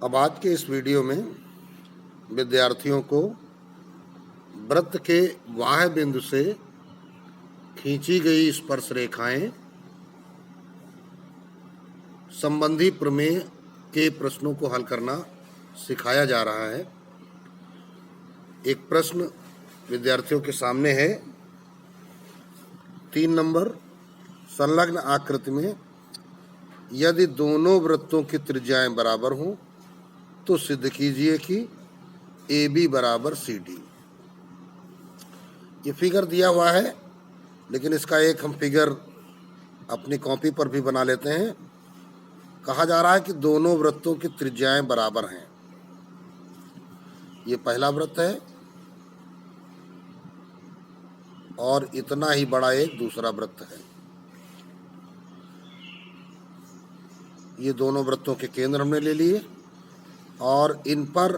अब आज के इस वीडियो में विद्यार्थियों को वृत्त के बाह्य बिंदु से खींची गई स्पर्श रेखाएं संबंधी प्रमेय के प्रश्नों को हल करना सिखाया जा रहा है। एक प्रश्न विद्यार्थियों के सामने है। 3 नंबर, संलग्न आकृति में यदि दोनों वृत्तों की त्रिज्याएं बराबर हों तो सिद्ध कीजिए कि AB बराबर CD। ये फिगर दिया हुआ है, लेकिन इसका एक हम फिगर अपनी कॉपी पर भी बना लेते हैं। कहा जा रहा है कि दोनों वृत्तों की त्रिज्याएं बराबर हैं। ये पहला वृत्त है और इतना ही बड़ा एक दूसरा वृत्त है। ये दोनों वृत्तों के केंद्र हमने ले लिए और इन पर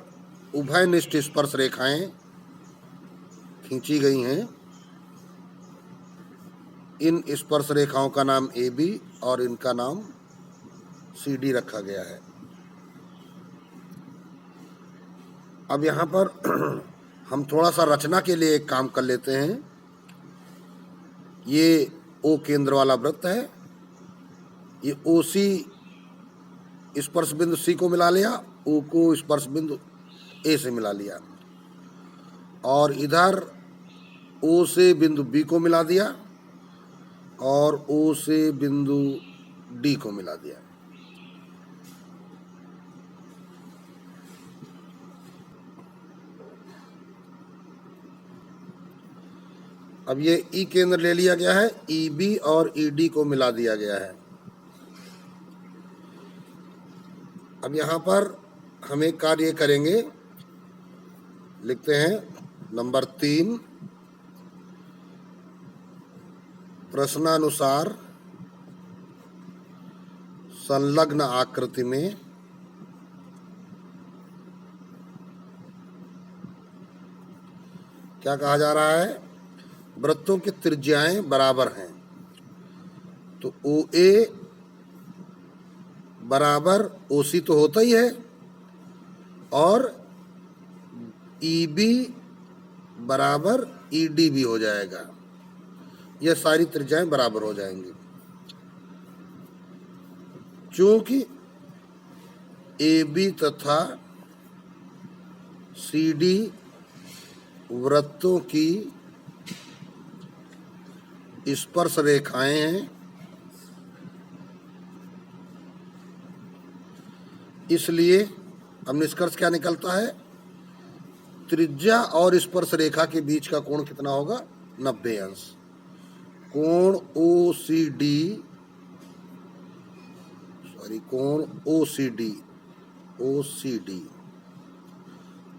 उभयनिष्ठ स्पर्श रेखाएं खींची गई हैं। इन स्पर्श रेखाओं का नाम AB और इनका नाम CD रखा गया है। अब यहाँ पर हम थोड़ा सा रचना के लिए एक काम कर लेते हैं। ये O केंद्र वाला वृत्त है। ये OC स्पर्श बिंदु C को मिला लिया, O को स्पर्श बिंदु A से मिला लिया, और इधर O से बिंदु B को मिला दिया और O से बिंदु D को मिला दिया। अब ये E केंद्र ले लिया गया है, EB और ED को मिला दिया गया है। अब यहाँ पर हम एक कार्य करेंगे, लिखते हैं नंबर 3, प्रश्नानुसार संलग्न आकृति में क्या कहा जा रहा है? वृत्तों की त्रिज्याएं बराबर हैं। तो OA बराबर OC तो होता ही है और EB बराबर ED भी हो जाएगा। यह सारी त्रिज्याएं बराबर हो जाएंगी। चूंकि AB तथा CD वृत्तों की स्पर्श रेखाएं हैं, इसलिए अब निष्कर्ष क्या निकलता है? त्रिज्या और स्पर्श रेखा के बीच का कोण कितना होगा? 90 अंश। कोण OCD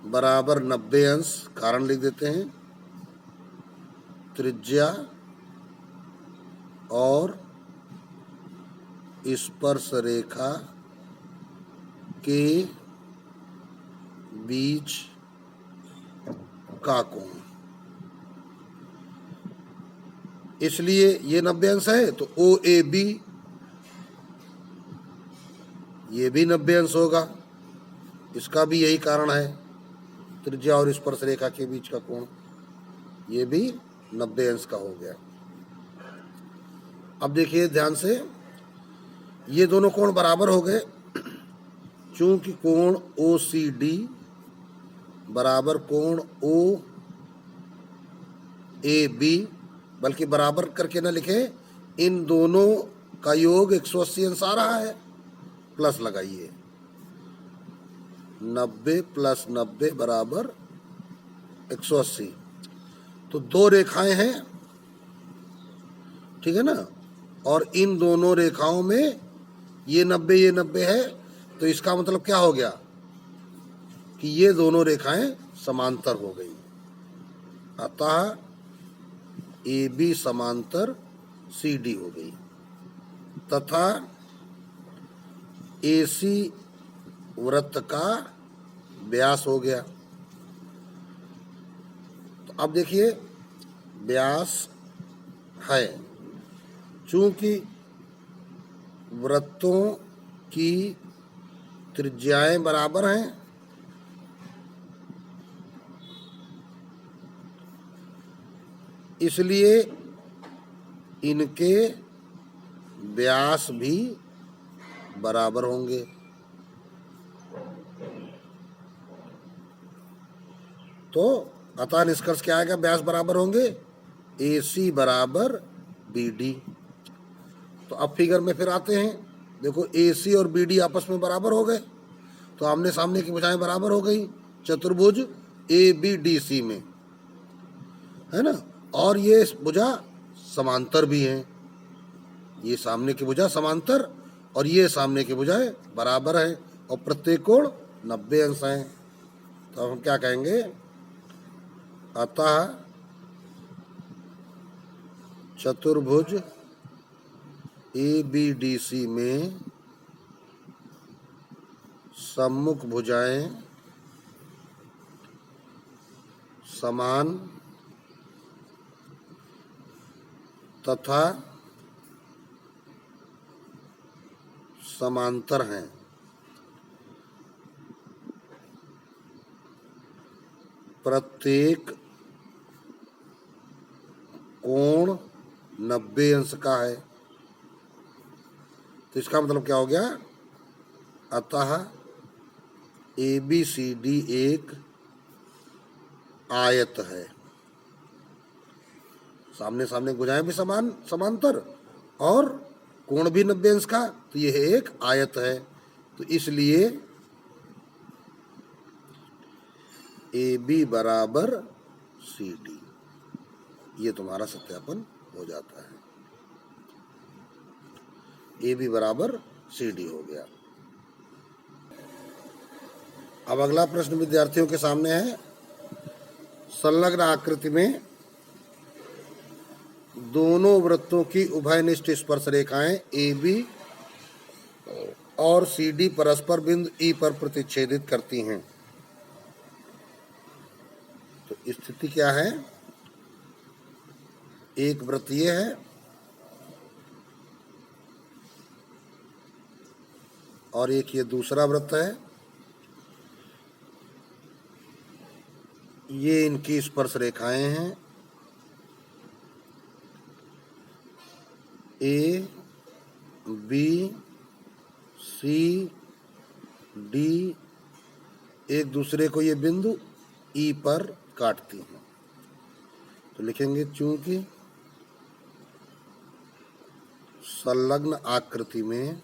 बराबर 90 अंश। कारण लिख देते हैं, त्रिज्या और स्पर्श रेखा के बीच का कोण, इसलिए ये 90 अंश है। तो OAB ये भी 90 अंश होगा। इसका भी यही कारण है, त्रिज्या और स्पर्श रेखा के बीच का कोण, ये भी 90 अंश का हो गया। अब देखिए ध्यान से, ये दोनों कोण बराबर हो गए। चूंकि कोण OCD बराबर कोण OAB, बल्कि बराबर करके ना लिखे, इन दोनों का योग 180 अंश आ रहा है। प्लस लगाइए, 90 + 90 बराबर 180। तो दो रेखाएं हैं, ठीक है ना, और इन दोनों रेखाओं में ये 90 है। तो इसका मतलब क्या हो गया कि ये दोनों रेखाएं समांतर हो गई। अतः AB समांतर CD हो गई तथा AC वृत्त का व्यास हो गया। तो अब देखिए, व्यास है, चूंकि वृत्तों की त्रिज्याएं बराबर हैं, इसलिए इनके व्यास भी बराबर होंगे। तो अतः निष्कर्ष क्या आएगा? व्यास बराबर होंगे, AC बराबर BD। तो अब फिगर में फिर आते हैं। देखो AC और BD आपस में बराबर हो गए, तो आमने सामने की भुजाएं बराबर हो गई चतुर्भुज ABDC में, है ना। और ये भुजा समांतर भी हैं, ये सामने की भुजा समांतर और ये सामने की भुजाएं बराबर हैं और प्रत्येक कोण 90 अंश हैं। तो हम क्या कहेंगे? अतः चतुर्भुज ABDC में सम्मुख भुजाएं समान तथा समांतर हैं। प्रत्येक कोण 90 अंश का है। तो इसका मतलब क्या हो गया? अतः ABCD एक आयत है। सामने सामने भुजाएं भी समांतर और कोण भी 90 अंश का, तो यह एक आयत है। तो इसलिए AB बराबर CD, ये तुम्हारा सत्यापन हो जाता है। AB बराबर CD हो गया। अब अगला प्रश्न विद्यार्थियों के सामने है। संलग्न आकृति में दोनों वृत्तों की उभयनिष्ठ स्पर्श रेखाएं AB और CD परस्पर बिंदु E पर प्रतिच्छेदित करती हैं। तो स्थिति क्या है? एक वृत्त ये है और एक ये दूसरा वृत्त है। ये इनकी स्पर्श रेखाएं हैं। A, B, C, D एक दूसरे को ये बिंदु E पर काटती हैं। तो लिखेंगे चूंकि संलग्न आकृति में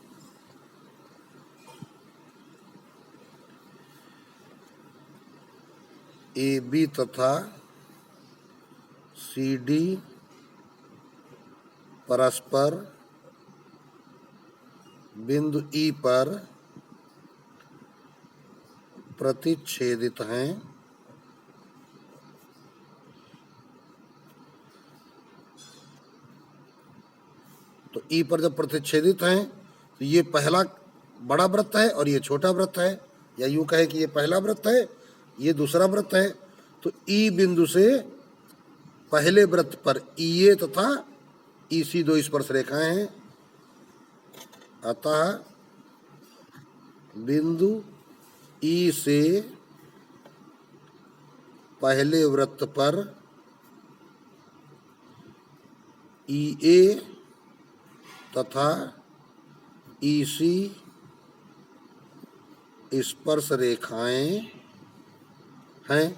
AB तथा CD परस्पर बिंदु E पर प्रतिच्छेदित हैं, तो E पर जब प्रतिच्छेदित हैं तो ये पहला बड़ा वृत्त है और ये छोटा वृत्त है, या यूं कहे कि ये पहला वृत्त है, ये दूसरा वृत्त है। तो E बिंदु से पहले वृत्त पर EA तथा EC दो स्पर्श रेखाएं हैं। अतः बिंदु E से पहले वृत्त पर EA तथा EC स्पर्श रेखाएं हैं।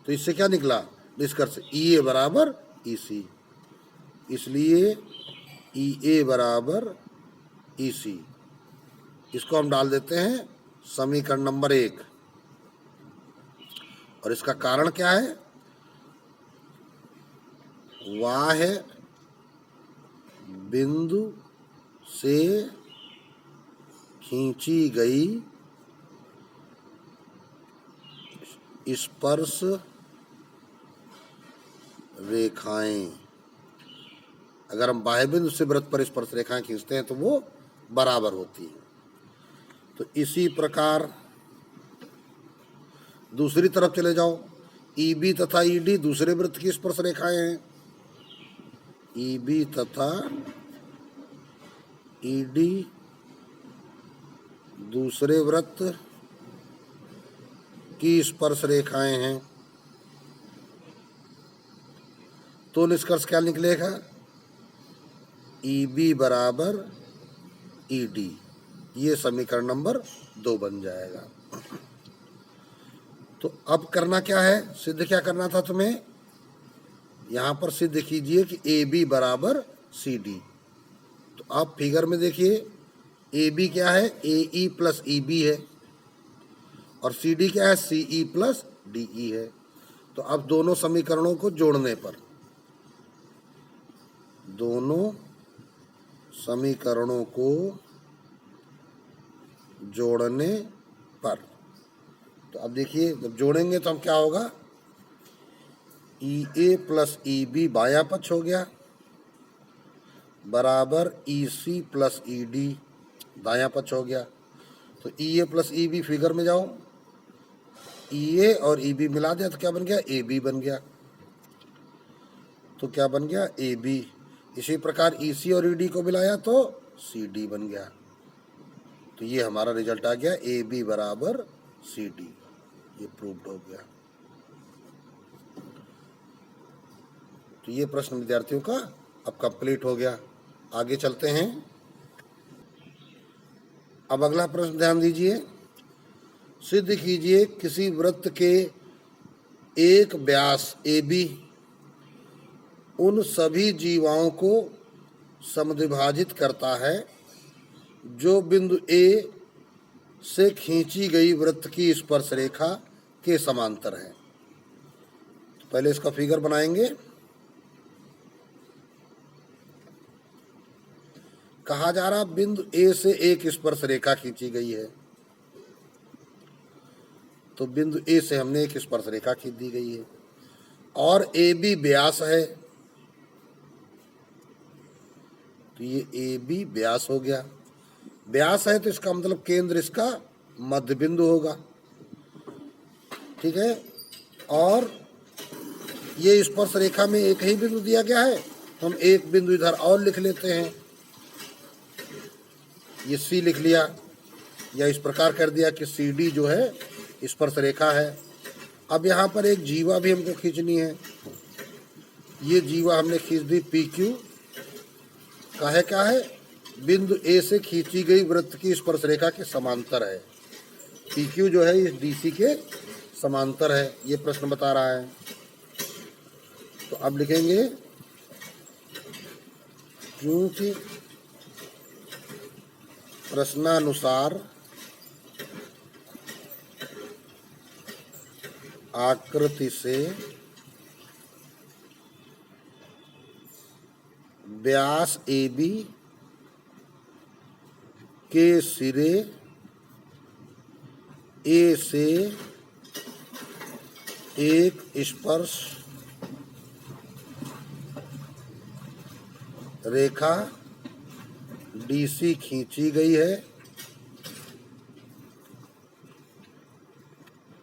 तो इससे क्या निकला निष्कर्ष? EA बराबर EC, इसलिए EA बराबर EC। इसको हम डाल देते हैं समीकरण नंबर 1। और इसका कारण क्या है? बाह्य बिंदु से खींची गई स्पर्श रेखाएं, अगर हम बाह्य बिंदु से वृत्त पर स्पर्श रेखाएं खींचते हैं तो वो बराबर होती हैं। तो इसी प्रकार दूसरी तरफ चले जाओ। EB तथा ED दूसरे वृत्त की स्पर्श रेखाएं हैं। EB तथा ED दूसरे वृत्त की स्पर्श रेखाएं हैं, तो निष्कर्ष क्या निकलेगा? EB बराबर ED। ये समीकरण नंबर 2 बन जाएगा। तो अब करना क्या है, सिद्ध क्या करना था तुम्हें? यहाँ पर सिद्ध कीजिए कि AB बराबर CD। तो आप फिगर में देखिए, AB क्या है? AE प्लस EB है, और CD क्या है? CE प्लस DE है। तो अब दोनों समीकरणों को जोड़ने पर, दोनों समीकरणों को जोड़ने पर, तो अब देखिए जब जोड़ेंगे तो हम क्या होगा? EA प्लस EB बायां पक्ष हो गया बराबर EC प्लस ED दायां पक्ष हो गया। तो EA प्लस EB फिगर में जाओ, EA और EB मिला दिया तो क्या बन गया? AB बन गया। तो क्या बन गया? AB। इसी प्रकार EC और ED को मिलाया तो CD बन गया। तो ये हमारा रिजल्ट आ गया, AB बराबर CD। ये प्रूव्ड हो गया। तो ये प्रश्न विद्यार्थियों का अब कंप्लीट हो गया। आगे चलते हैं। अब अगला प्रश्न ध्यान दीजिए। सिद्ध कीजिए किसी वृत्त के एक व्यास AB उन सभी जीवाओं को समद्विभाजित करता है जो बिंदु A से खींची गई वृत्त की स्पर्श रेखा के समांतर है। तो पहले इसका फिगर बनाएंगे। कहा जा रहा बिंदु A से एक स्पर्श रेखा खींची गई है, तो बिंदु A से हमने एक स्पर्श रेखा खींच दी गई है, और AB व्यास है, तो ये AB व्यास हो गया। व्यास है तो इसका मतलब केंद्र इसका मध्य बिंदु होगा, ठीक है। और ये स्पर्श रेखा में एक ही बिंदु दिया गया है, हम एक बिंदु इधर और लिख लेते हैं, ये C लिख लिया, या इस प्रकार कर दिया कि CD जो है स्पर्श रेखा है। अब यहाँ पर एक जीवा भी हमको खींचनी है। ये जीवा हमने खींच दी PQ, काहे क्या है? बिंदु A से खींची गई वृत्त की स्पर्श रेखा के समांतर है। PQ जो है इस DC के समांतर है, ये प्रश्न बता रहा है। तो अब लिखेंगे क्योंकि प्रश्नानुसार आकृति से व्यास AB के सिरे A से एक स्पर्श रेखा DC खींची गई है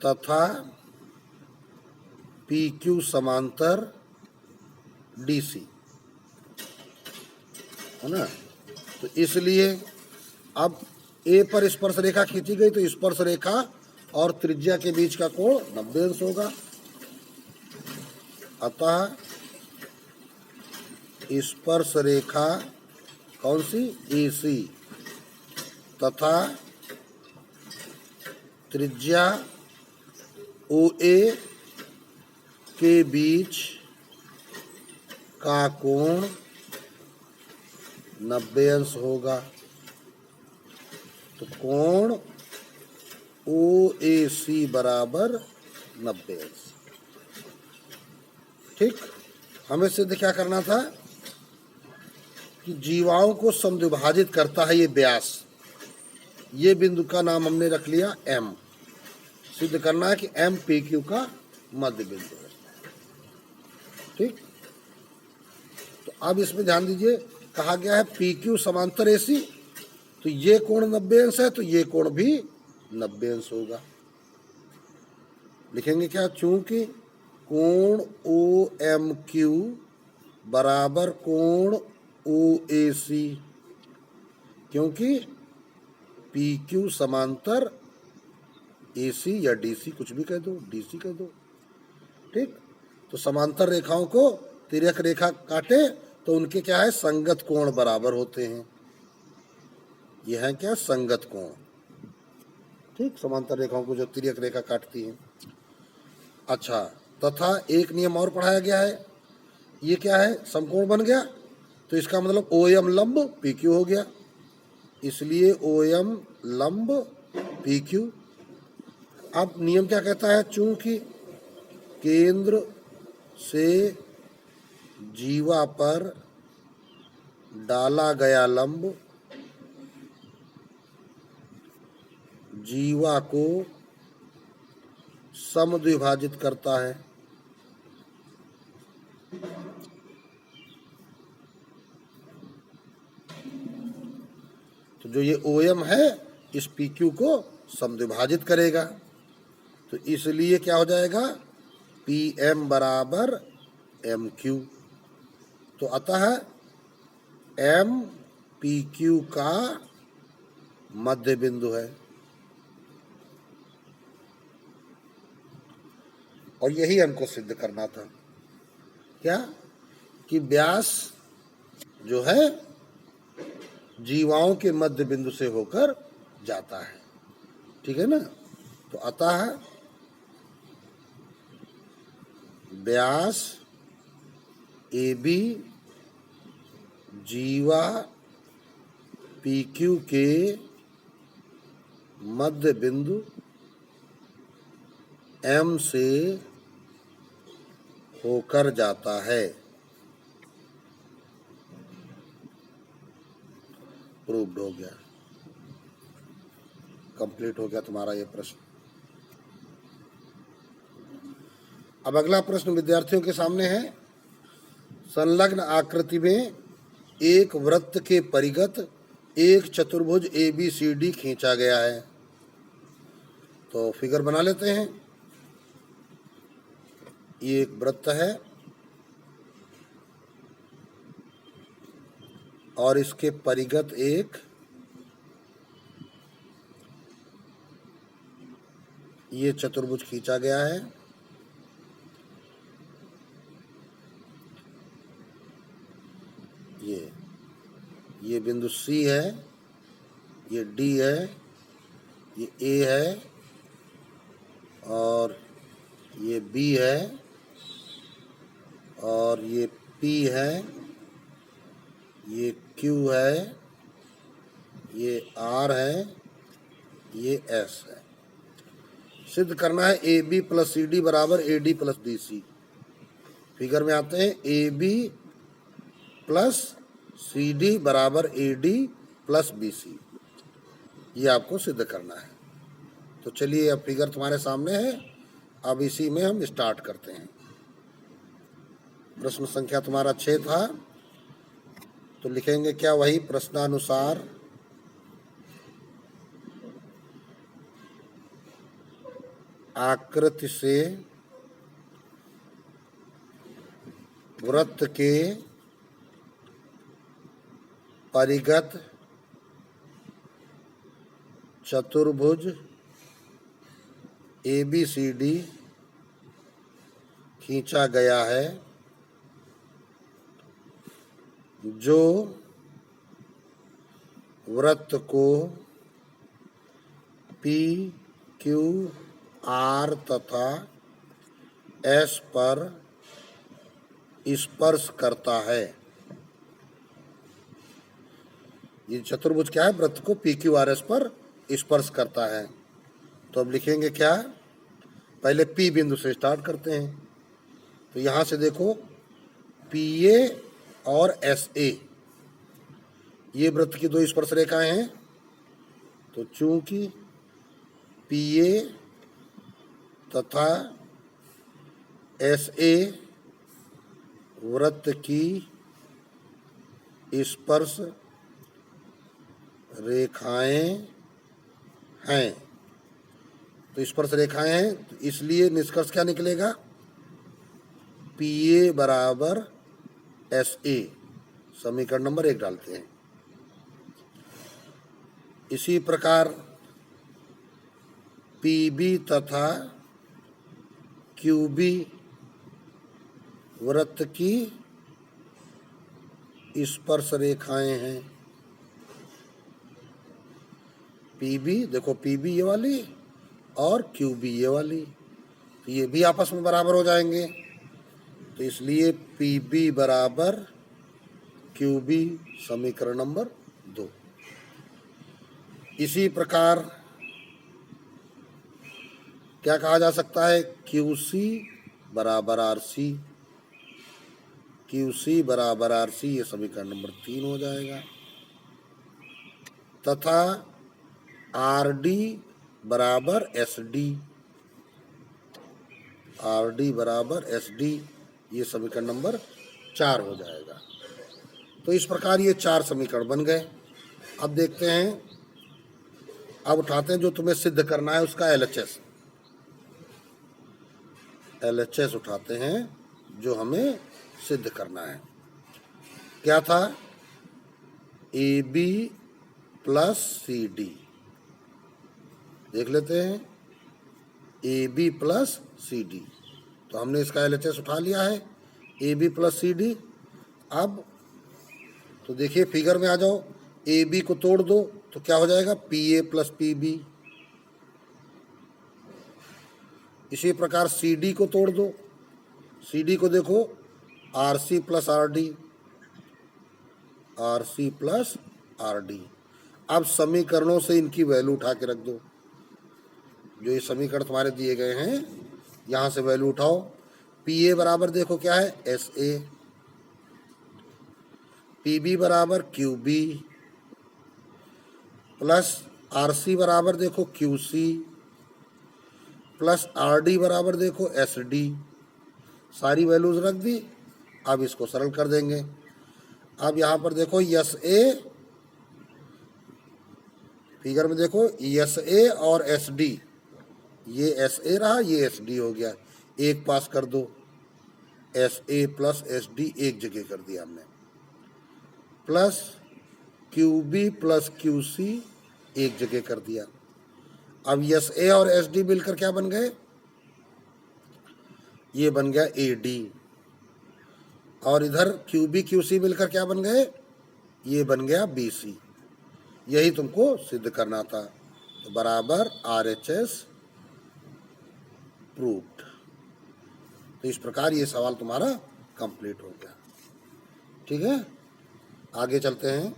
तथा PQ समांतर DC है ना। तो इसलिए अब A पर स्पर्श रेखा खींची गई तो स्पर्श रेखा और त्रिज्या के बीच का कोण 90 अंश होगा। अतः स्पर्श रेखा कौन सी? AC तथा त्रिज्या OA के बीच का कोण 90 अंश होगा। तो कोण OAC बराबर 90 अंश। ठीक, हमें सिद्ध क्या करना था कि जीवाओं को समद्विभाजित करता है ये व्यास। ये बिंदु का नाम हमने रख लिया M। सिद्ध करना है कि M PQ का मध्य बिंदु है। ठीक, तो अब इसमें ध्यान दीजिए, कहा गया है PQ समांतर AC, तो ये कोण 90 अंश है, तो ये कोण भी 90 अंश होगा। लिखेंगे क्या? चूंकि कोण OMQ बराबर कोण OAC, क्योंकि पी क्यू समांतर AC या DC, कुछ भी कह दो, DC कह दो, ठीक। तो समांतर रेखाओं को तिर्यक रेखा काटे तो उनके क्या है, संगत कोण बराबर होते हैं। यह है क्या, संगत कोण, ठीक। समांतर रेखाओं को जो तिर्यक रेखा काटती है। अच्छा, तथा एक नियम और पढ़ाया गया है, ये क्या है, समकोण बन गया तो इसका मतलब OM लंब PQ हो गया, इसलिए OM लंब PQ। अब नियम क्या कहता है, चूंकि केंद्र से जीवा पर डाला गया लंब जीवा को समद्विभाजित करता है, तो जो ये OM है इस PQ को समद्विभाजित करेगा, तो इसलिए क्या हो जाएगा, PM बराबर MQ। तो अतः M PQ का मध्य बिंदु है, और यही हमको सिद्ध करना था, क्या, कि व्यास जो है जीवाओं के मध्य बिंदु से होकर जाता है, ठीक है ना। तो अतः व्यास AB जीवा PQ के मध्य बिंदु M से होकर जाता है। प्रूव्ड हो गया, कंप्लीट हो गया तुम्हारा ये प्रश्न। अब अगला प्रश्न विद्यार्थियों के सामने है, संलग्न आकृति में एक वृत्त के परिगत एक चतुर्भुज ABCD खींचा गया है। तो फिगर बना लेते हैं। ये एक वृत्त है और इसके परिगत एक ये चतुर्भुज खींचा गया है। ये बिंदु C है, ये D है, ये A है और ये B है और ये P है, ये Q है, ये R है, ये S है। सिद्ध करना है AB प्लस CD बराबर AD प्लस BC। फिगर में आते हैं, AB प्लस CD बराबर AD प्लस BC, ये आपको सिद्ध करना है। तो चलिए, अब फिगर तुम्हारे सामने है, अब इसी में हम स्टार्ट करते हैं। प्रश्न संख्या तुम्हारा 6 था, तो लिखेंगे क्या, वही प्रश्नानुसार आकृति से वृत्त के परिगत चतुर्भुज ABCD खींचा गया है, जो वृत्त को P, Q, R तथा S पर स्पर्श करता है। ये चतुर्भुज क्या है, वृत्त को PQRS पर स्पर्श करता है। तो अब लिखेंगे क्या, पहले P बिंदु से स्टार्ट करते हैं। तो यहाँ से देखो, PA और SA ये वृत्त की दो स्पर्श रेखाएं हैं। तो चूंकि PA तथा SA वृत्त की स्पर्श रेखाएं हैं, तो स्पर्श रेखाएं हैं, तो इसलिए निष्कर्ष क्या निकलेगा, PA बराबर SA। समीकरण नंबर 1 डालते हैं। इसी प्रकार पीबी तथा क्यूबी वृत्त की स्पर्श रेखाएं हैं। पीबी देखो, पीबी ये वाली और क्यूबी ये वाली, तो ये भी आपस में बराबर हो जाएंगे। तो इसलिए पीबी बराबर क्यूबी समीकरण नंबर 2। इसी प्रकार क्या कहा जा सकता है, क्यूसी बराबर आरसी, क्यूसी बराबर आरसी, ये समीकरण नंबर 3 हो जाएगा। तथा आरडी बराबर एसडी, आरडी बराबर एसडी, ये समीकरण नंबर 4 हो जाएगा। तो इस प्रकार ये 4 समीकरण बन गए। अब देखते हैं, अब उठाते हैं जो तुम्हें सिद्ध करना है उसका एलएचएस। एलएचएस उठाते हैं जो हमें सिद्ध करना है। क्या था, A B plus C D. देख लेते हैं, A B plus C D, तो हमने इसका एलएचएस उठा लिया है, A B plus C D. अब तो देखिए फिगर में आ जाओ, ए बी को तोड़ दो तो क्या हो जाएगा, P A plus P B. इसी प्रकार सी डी को तोड़ दो, सी डी को देखो, R C plus R D, R C plus R D. अब समीकरणों से इनकी वैल्यू उठा के रख दो, जो ये समीकरण तुम्हारे दिए गए हैं यहाँ से वैल्यू उठाओ। पी ए बराबर देखो क्या है, एस ए, पी बी बराबर Q B, plus R C बराबर देखो Q C, plus R D बराबर देखो एस डी। सारी वैल्यूज रख दी। अब इसको सरल कर देंगे। अब यहाँ पर देखो एस ए, फिगर में देखो एस ए और एस डी, ये एस ए रहा, ये एस डी हो गया, एक पास कर दो, S A plus S D एक जगह कर दिया हमने, plus Q B plus Q C एक जगह कर दिया। अब एस ए और एस डी मिलकर क्या बन गए, ये बन गया ए डी, और इधर क्यू बी क्यू सी मिलकर क्या बन गए, ये बन गया बी सी। यही तुमको सिद्ध करना था, तो बराबर आर एच एस प्रूव्ड। तो इस प्रकार ये सवाल तुम्हारा कंप्लीट हो गया। ठीक है, आगे चलते हैं।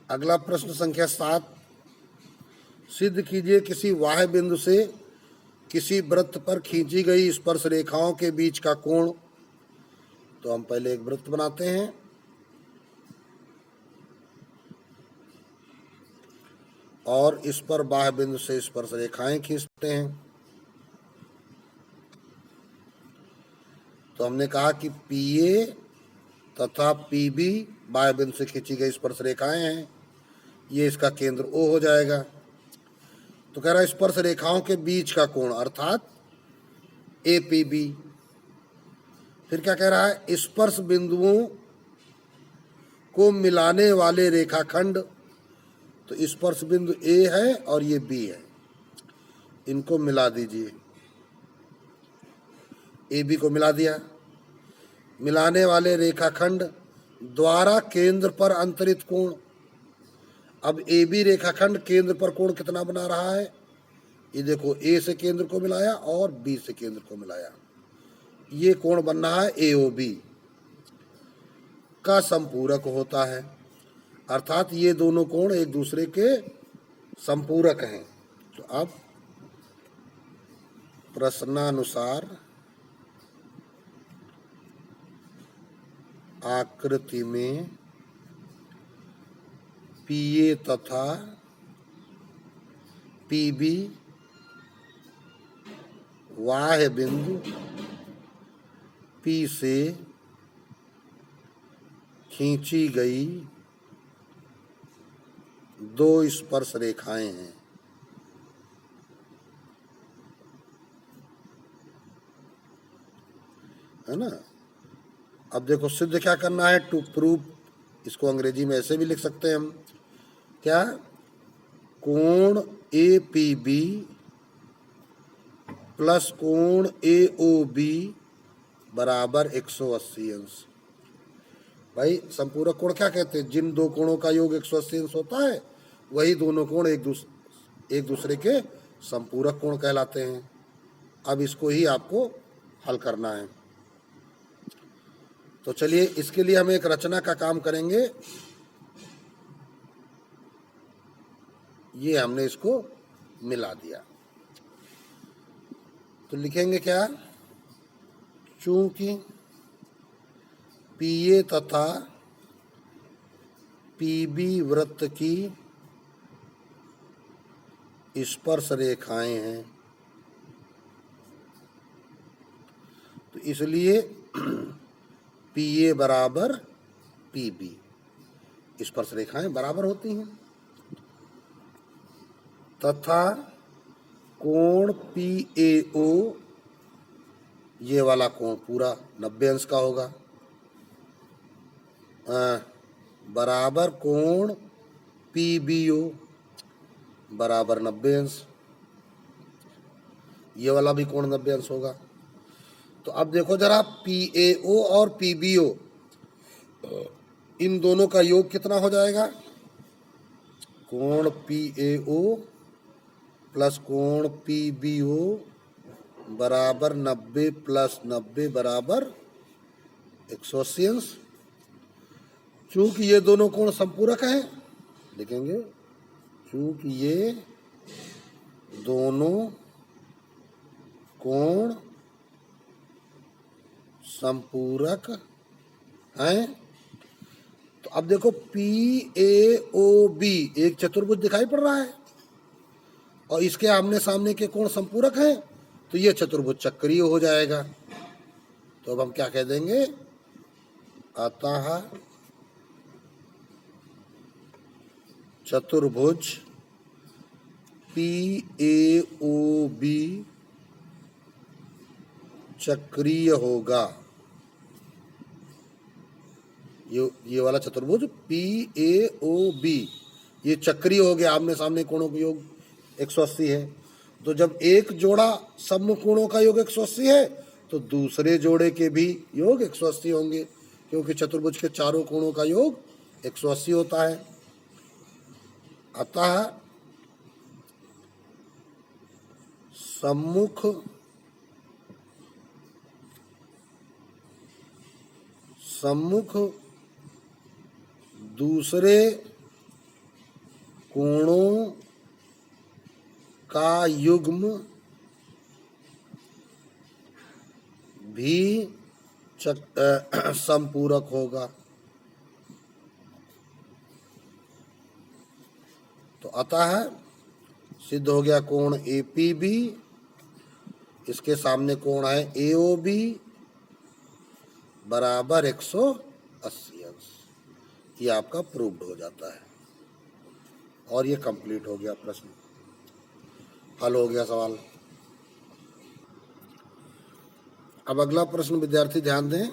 अगला प्रश्न संख्या 7, सिद्ध कीजिए किसी वाह्य बिंदु से किसी वृत्त पर खींची गई स्पर्श रेखाओं के बीच का कोण। तो हम पहले एक वृत्त बनाते हैं, और इस पर बाह्य बिंदु से स्पर्श रेखाएं खींचते हैं। तो हमने कहा कि पी ए तथा पी बी बाह्य बिंदु से खींची गई स्पर्श रेखाएं हैं, ये इसका केंद्र ओ हो जाएगा। तो कह रहा है स्पर्श रेखाओं के बीच का कोण अर्थात ए पी बी। फिर क्या कह रहा है, स्पर्श बिंदुओं को मिलाने वाले रेखाखंड। तो स्पर्श बिंदु ए है और ये बी है, इनको मिला दीजिए। ए बी को मिला दिया। मिलाने वाले रेखाखंड द्वारा केंद्र पर अंतरित कोण। अब ए बी रेखाखंड केंद्र पर कोण कितना बना रहा है, ये देखो, ए से केंद्र को मिलाया और बी से केंद्र को मिलाया, ये कोण बन रहा है ए ओ बी का संपूरक होता है। अर्थात ये दोनों कोण एक दूसरे के संपूरक हैं। तो अब प्रश्नानुसार आकृति में पी ए तथा पी बी बाह्य बिंदु पी से खींची गई दो स्पर्श रेखाएं हैं। है ना। अब देखो सिद्ध क्या करना है, टू प्रूव। इसको अंग्रेजी में ऐसे भी लिख सकते हैं हम, क्या, कोण ए पी बी प्लस कोण ए ओ बी बराबर 180 अंश। भाई संपूरक कोण क्या कहते हैं, जिन दो कोणों का योग 180 अंश होता है वही दोनों कोण एक दूसरे के संपूरक कोण कहलाते हैं। अब इसको ही आपको हल करना है। तो चलिए इसके लिए हम एक रचना का काम करेंगे। ये हमने इसको मिला दिया तो लिखेंगे क्या, चूंकि पीए तथा पीबी वृत्त की स्पर्श रेखाएं हैं तो इसलिए पीए बराबर पीबी, स्पर्श रेखाएं बराबर होती हैं, तथा कोण पीएओ, ये वाला कोण पूरा 90 अंश का होगा, बराबर कोण पीबीओ बराबर 90 अंश, ये वाला भी कोण 90 अंश होगा। तो अब देखो जरा, पीएओ और पीबीओ इन दोनों का योग कितना हो जाएगा, कोण पीएओ प्लस कोण पीबीओ बराबर 90 प्लस 90 बराबर 180 अंश। चूंकि ये दोनों कोण संपूरक हैं, लिखेंगे चूंकि ये दोनों कोण संपूरक हैं, तो अब देखो पी ए ओ बी एक चतुर्भुज दिखाई पड़ रहा है और इसके आमने सामने के कोण संपूरक हैं, तो ये चतुर्भुज चक्रीय हो जाएगा। तो अब हम क्या कह देंगे, अतः चतुर्भुज पी ए ओ बी चक्रीय होगा। ये वाला चतुर्भुज पी ए ओ बी ये चक्रीय हो गया, आमने सामने कोणों का योग 180 है। तो जब एक जोड़ा सम्मुख कोणों का योग 180 है तो दूसरे जोड़े के भी योग 180 होंगे, क्योंकि चतुर्भुज के चारों कोणों का योग 180 होता है। अतः सम्मुख दूसरे कोणों का युग्म भी संपूरक होगा। तो अतः सिद्ध हो गया कोण एपीबी, इसके सामने कोण है एओबी बराबर 180 अंश। ये आपका प्रूव्ड हो जाता है और ये कंप्लीट हो गया, प्रश्न हल हो गया सवाल। अब अगला प्रश्न विद्यार्थी ध्यान दें,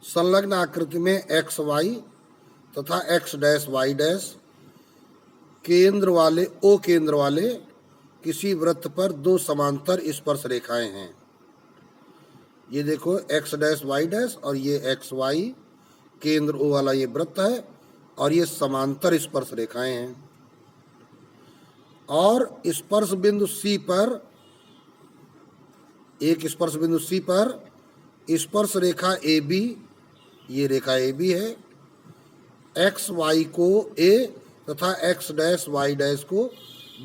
संलग्न आकृति में एक्स वाई तथा एक्स डैश वाई डैश केंद्र वाले ओ केंद्र वाले किसी वृत्त पर दो समांतर स्पर्श रेखाएं हैं। ये देखो एक्स डैश वाई डैश और ये एक्स वाई केंद्र ओ वाला ये वृत्त है और ये समांतर स्पर्श रेखाएं हैं। और स्पर्श बिंदु सी पर, एक स्पर्श बिंदु सी पर स्पर्श रेखा ए बी, ये रेखा ए बी है, एक्स वाई को ए तथा एक्स डैश वाई डैश को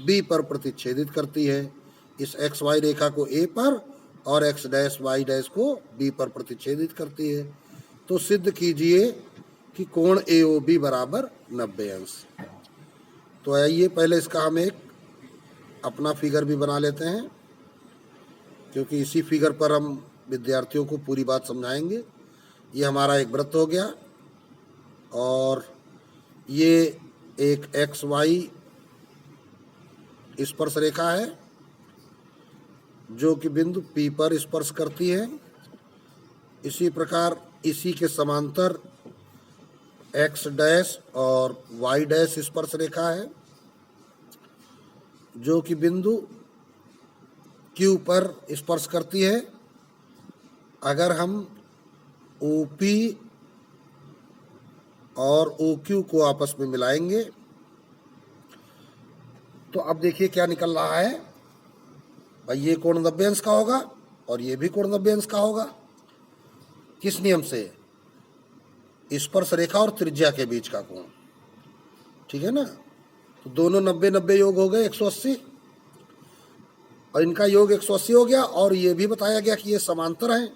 बी पर प्रतिच्छेदित करती है। इस एक्स वाई रेखा को ए पर और एक्स डैश वाई डैश को बी पर प्रतिच्छेदित करती है। तो सिद्ध कीजिए कि कोण ए ओ बी बराबर 90 अंश। तो आइए पहले इसका हम एक अपना फिगर भी बना लेते हैं, क्योंकि इसी फिगर पर हम विद्यार्थियों को पूरी बात समझाएंगे। ये हमारा एक वृत्त हो गया और ये एक एक्स वाई स्पर्श रेखा है जो कि बिंदु P पर स्पर्श करती है। इसी प्रकार इसी के समांतर एक्स डैश और वाई डैश स्पर्श रेखा है जो कि बिंदु क्यू पर स्पर्श करती है। अगर हम OP और OQ को आपस में मिलाएंगे तो अब देखिए क्या निकल रहा है भाई, ये कोण 90 अंश का होगा और ये भी कोण 90 अंश का होगा। किस नियम से? स्पर्श रेखा और त्रिज्या के बीच का कोण, ठीक है ना। तो दोनों 90-90 योग हो गए 180 और इनका योग 180 हो गया और ये भी बताया गया कि ये समांतर हैं।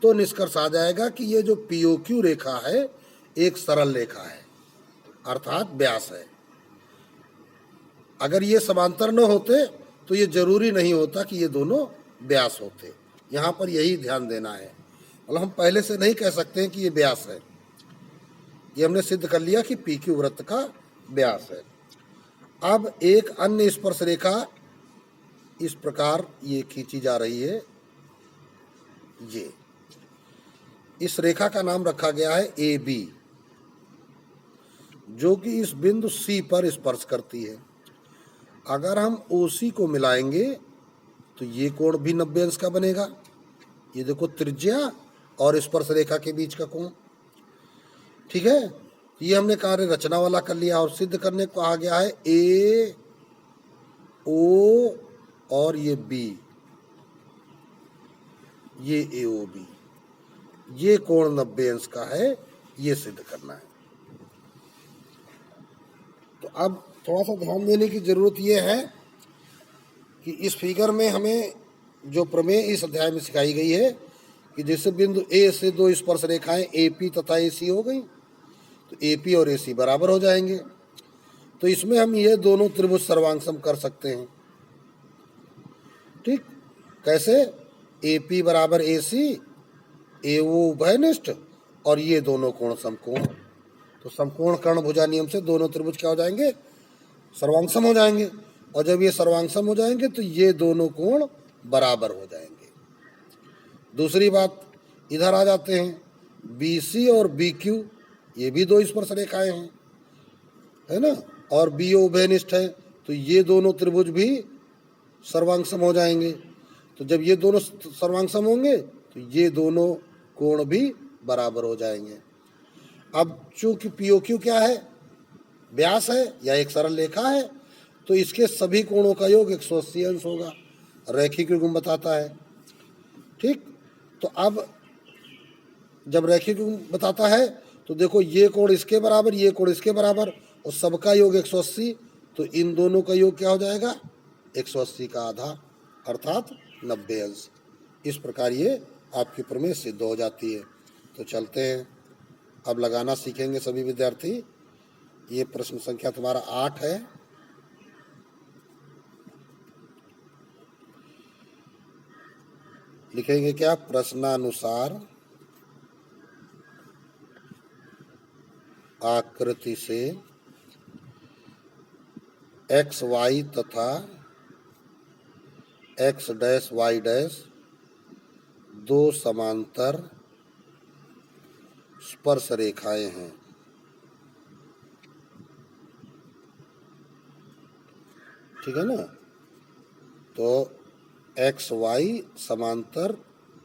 तो निष्कर्ष आ जाएगा कि ये जो POQ रेखा है एक सरल रेखा है अर्थात व्यास है। अगर ये समांतर न होते तो ये जरूरी नहीं होता कि ये दोनों व्यास होते। यहाँ पर यही ध्यान देना है, मतलब हम पहले से नहीं कह सकते हैं कि ये व्यास है। ये हमने सिद्ध कर लिया कि PQ वृत्त का व्यास है। अब एक अन्य स्पर्श रेखा इस प्रकार ये खींची जा रही है। ये इस रेखा का नाम रखा गया है AB, जो कि इस बिंदु C पर स्पर्श करती है। अगर हम OC को मिलाएंगे तो ये कोण भी 90 अंश का बनेगा। ये देखो त्रिज्या और स्पर्श रेखा के बीच का कोण, ठीक है। ये हमने कार्य रचना वाला कर लिया और सिद्ध करने को कहा गया है AO और ये B, ये AOB, ये कोण 90 अंश का है, ये सिद्ध करना है। तो अब थोड़ा सा ध्यान देने की जरूरत ये है कि इस फिगर में हमें जो प्रमेय इस अध्याय में सिखाई गई है कि जैसे बिंदु A से दो स्पर्श रेखाएं AP तथा AC हो गई तो AP और AC बराबर हो जाएंगे। तो इसमें हम ये दोनों त्रिभुज सर्वांगसम कर सकते हैं, ठीक। कैसे? AP बराबर AC, AO उभयनिष्ठ और ये दोनों कोण समकोण। तो समकोण कर्ण भुजा नियम से दोनों त्रिभुज क्या हो जाएंगे? सर्वांगसम हो जाएंगे। और जब ये सर्वांगसम हो जाएंगे तो ये दोनों कोण बराबर हो जाएंगे। दूसरी बात, इधर आ जाते हैं, BC और BQ ये भी दो स्पर्श रेखाएं हैं, है ना, और BO उभयनिष्ठ है तो ये दोनों त्रिभुज भी सर्वांगसम हो जाएंगे। तो जब ये दोनों सर्वांगसम होंगे तो ये दोनों कोण भी बराबर हो जाएंगे। अब चूंकि POQ क्या है? व्यास है या एक सरल रेखा है, तो इसके सभी कोणों का योग 180 अंश होगा, रैखिक युग्म बताता है, ठीक। तो अब जब रैखिक युग्म बताता है तो देखो ये कोण इसके बराबर, ये कोण इसके बराबर और सबका योग 180, तो इन दोनों का योग क्या हो जाएगा? 180 का आधा अर्थात 90 अंश। इस प्रकार ये आपकी प्रमेय सिद्ध हो जाती है। तो चलते हैं, अब लगाना सीखेंगे सभी विद्यार्थी। ये प्रश्न संख्या तुम्हारा 8 है। लिखेंगे क्या? प्रश्नानुसार आकृति से एक्स वाई तथा एक्स डैश वाई डैश दो समांतर स्पर्श रेखाएं हैं। ठीक है ना। तो एक्स वाई समांतर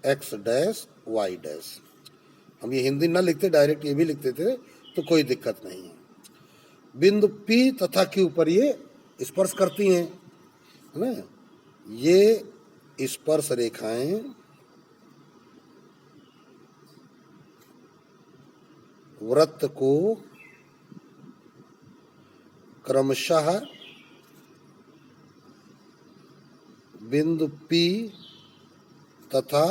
एक्स डैश वाई डैश, हम ये हिंदी ना लिखते, डायरेक्ट ये भी लिखते थे तो कोई दिक्कत नहीं है। बिंदु P तथा Q पर ये स्पर्श करती हैं, है ना। ये स्पर्श रेखाएं वृत्त को क्रमशः बिंदु P तथा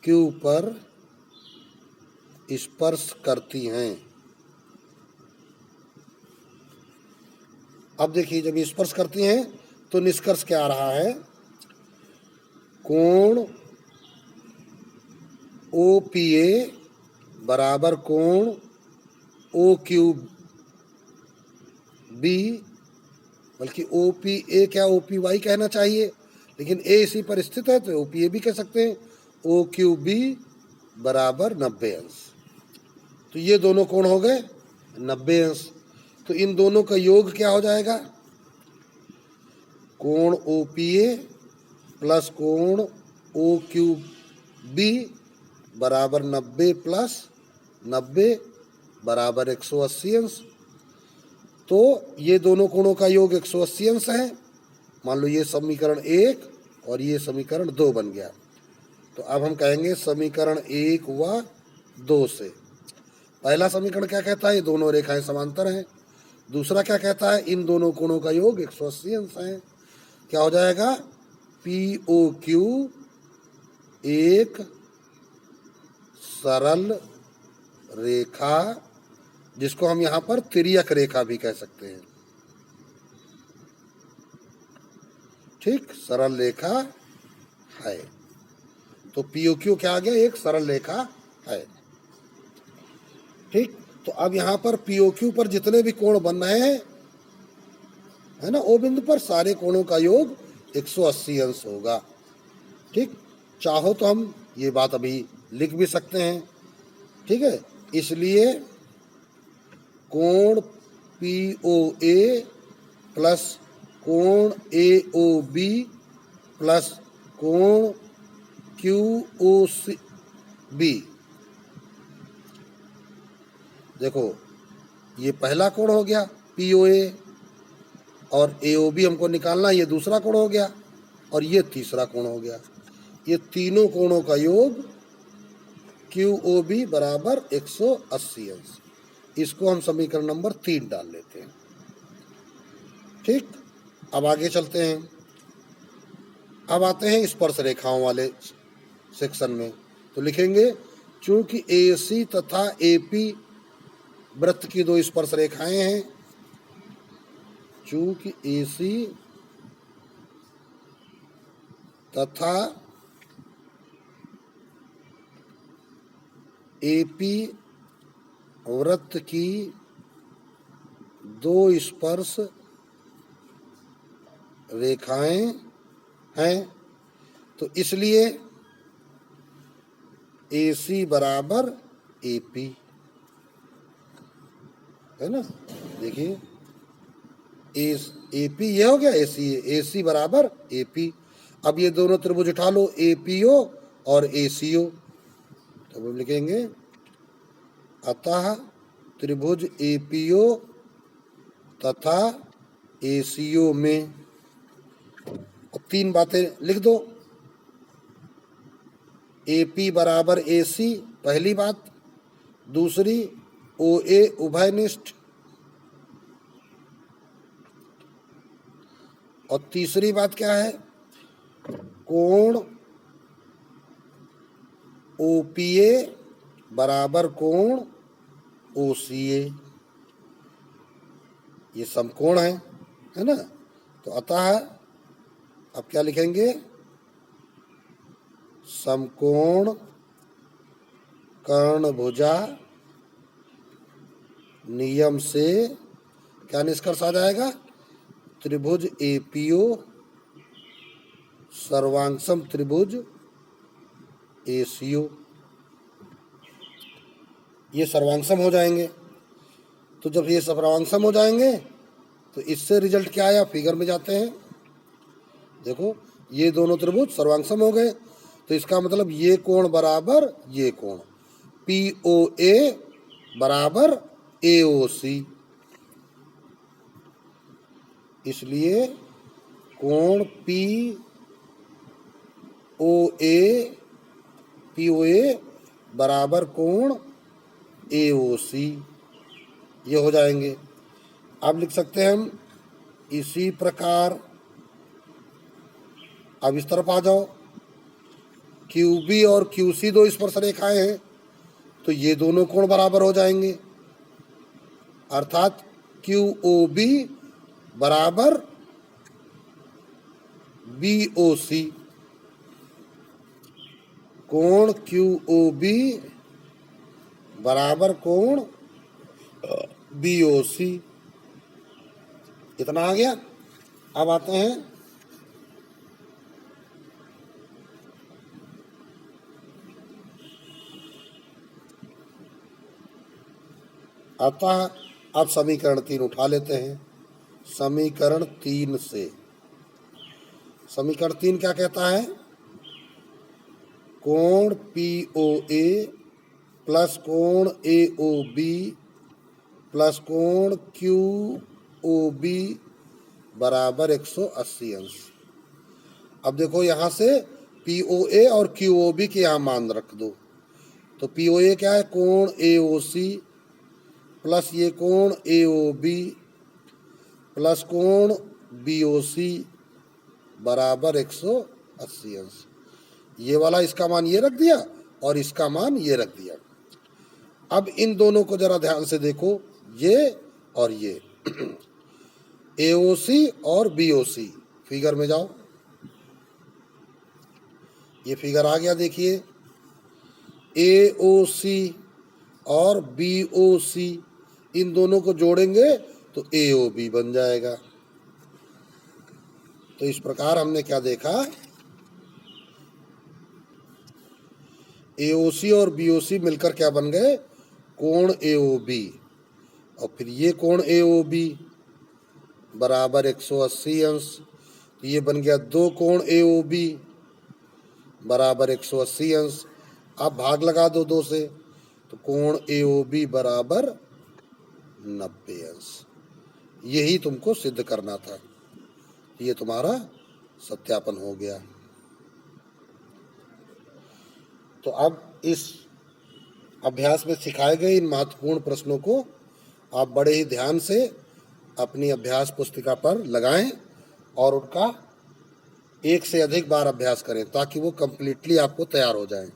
Q पर स्पर्श करती हैं। अब देखिए, जब स्पर्श करती हैं तो निष्कर्ष क्या आ रहा है? कोण OPA बराबर कोण OQB, बल्कि OPA क्या OPY कहना चाहिए, लेकिन A इसी पर स्थित है तो OPA भी कह सकते हैं। OQB बराबर 90 अंश। तो ये दोनों कोण हो गए 90 अंश। तो इन दोनों का योग क्या हो जाएगा, कोण OPA प्लस कोण OQB बराबर 90 प्लस 90 बराबर 180 अंश। तो ये दोनों कोणों का योग 180 अंश है। मान लो ये समीकरण 1 और ये समीकरण 2 बन गया। तो अब हम कहेंगे समीकरण 1 व 2 से, पहला समीकरण क्या कहता है, ये दोनों रेखाएं समांतर हैं। दूसरा क्या कहता है, इन दोनों कोणों का योग 180 अंश है। क्या हो जाएगा, POQ एक सरल रेखा, जिसको हम यहाँ पर तिर्यक रेखा भी कह सकते हैं। ठीक, सरल रेखा है। तो POQ क्या आ गया, एक सरल रेखा है। ठीक, तो अब यहाँ पर POQ पर जितने भी कोण बन रहे हैं, है ना, ओ बिंदु पर सारे कोणों का योग 180 अंश होगा। ठीक, चाहो तो हम ये बात अभी लिख भी सकते हैं। ठीक है, इसलिए कोण POA प्लस कोण AOB प्लस कोण QOB, देखो ये पहला कोण हो गया POA, और AOB हमको निकालना, ये दूसरा कोण हो गया, और ये तीसरा कोण हो गया। ये तीनों कोणों का योग QOB बराबर 180 अंश। इसको हम समीकरण नंबर 3 डाल लेते हैं। ठीक, अब आगे चलते हैं। अब आते हैं स्पर्श रेखाओं वाले सेक्शन में। तो लिखेंगे, चूंकि AC तथा AP वृत्त की दो स्पर्श रेखाएं हैं, चूंकि AC तथा AP वृत्त की दो स्पर्श रेखाएं हैं, तो इसलिए AC बराबर AP, है ना। देखिए AP ये हो गया, AC बराबर AP। अब ये दोनों त्रिभुज उठा लो, APO और ACO। तो हम लिखेंगे, अतः त्रिभुज APO तथा ACO में, अब 3 बातें लिख दो। AP बराबर AC पहली बात, दूसरी OA उभयनिष्ठ, और तीसरी बात क्या है, कोण OPA बराबर कोण OCA, ये समकोण है ना। तो अतः अब क्या लिखेंगे, समकोण कर्णभुजा नियम से क्या निष्कर्ष आ जाएगा, त्रिभुज APO सर्वांगसम त्रिभुज ACO, ये सर्वांगसम हो जाएंगे। तो जब ये सर्वांगसम हो जाएंगे तो इससे रिजल्ट क्या आया, फिगर में जाते हैं। देखो ये दोनों त्रिभुज सर्वांगसम हो गए, तो इसका मतलब ये कोण बराबर ये कोण, POA बराबर AOC। इसलिए कोण POA बराबर कोण AOC, ये हो जाएंगे। अब लिख सकते हैं हम इसी प्रकार, अब इस तरफ आ जाओ, QB और QC दो स्पर्श रेखाएं हैं, तो ये दोनों कोण बराबर हो जाएंगे, अर्थात QOB बराबर BOC, कोण QOB बराबर कोण BOC। इतना आ गया। अब आते हैं अतः अब समीकरण 3 उठा लेते हैं। समीकरण 3 से, समीकरण 3 क्या कहता है? कोण POA प्लस कोण AOB प्लस कोण QOB बराबर 180 अंश। अब देखो यहाँ से POA और QOB के यहाँ मान रख दो। तो POA क्या है? कोण AOC प्लस ये कोण AOB प्लस कोण BOC बराबर 180 अंश। ये वाला इसका मान ये रख दिया और इसका मान ये रख दिया। अब इन दोनों को जरा ध्यान से देखो, ये और ये AOC और BOC। फिगर में जाओ, ये फिगर आ गया। देखिए AOC और BOC इन दोनों को जोड़ेंगे तो AOB बन जाएगा। तो इस प्रकार हमने क्या देखा? AOC और BOC मिलकर क्या बन गए? कोण AOB। और फिर ये कोण AOB बराबर 180 अंश। तो ये बन गया 2 कोण AOB बराबर 180 अंश। आप भाग लगा दो 2 से, तो कोण AOB बराबर 90 अंश। यही तुमको सिद्ध करना था। ये तुम्हारा सत्यापन हो गया। तो अब इस अभ्यास में सिखाए गए इन महत्वपूर्ण प्रश्नों को आप बड़े ही ध्यान से अपनी अभ्यास पुस्तिका पर लगाएं और उनका एक से अधिक बार अभ्यास करें ताकि वो कंप्लीटली आपको तैयार हो जाएं।